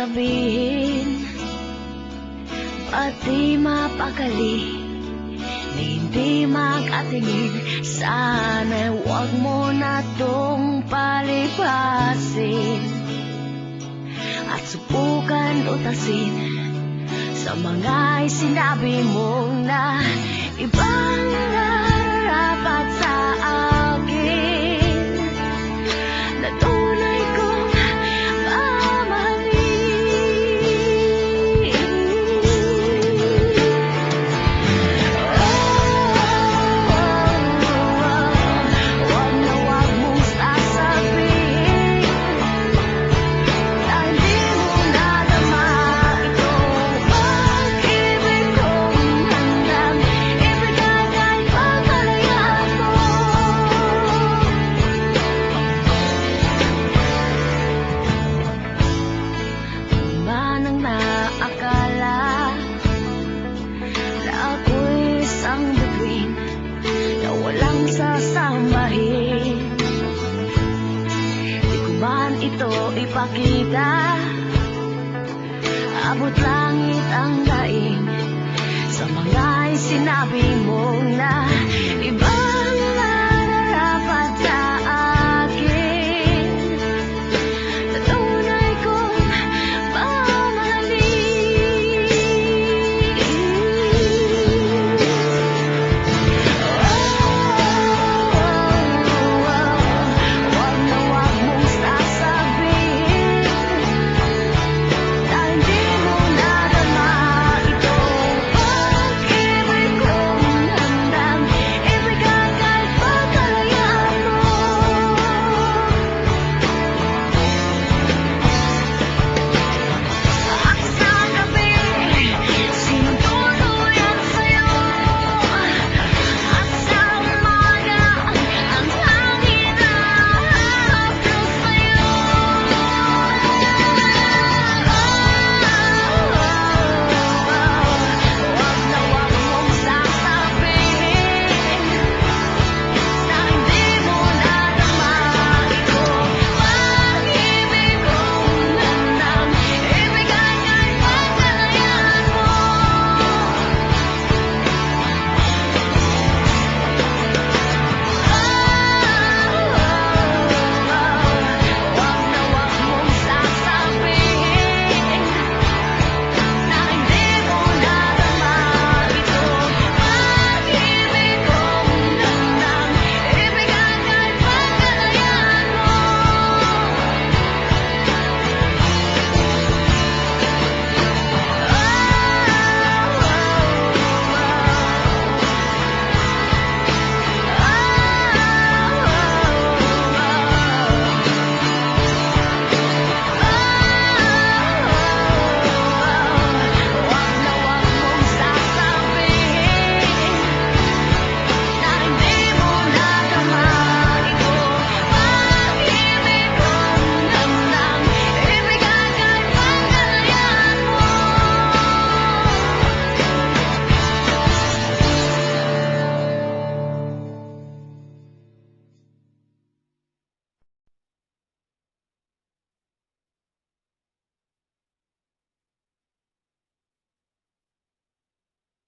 sasabihin, pati mapakali, hindi makatingin. Sana huwag mo na tong palipasin at subukan utasin sa mga sinabi mong na ibang nararapat sa akin, na tunay kong mamahalin. Huwag na huwag mong sasabihin na hindi mo nadama itong pag-ibig kong handang ibigay kahit pagkalayaan mo. Ba nang naakala na ako'y isang bituin na walang sasambahin? Di ko man ito ipakita, abot langit ang daing sa mga sinabi mo.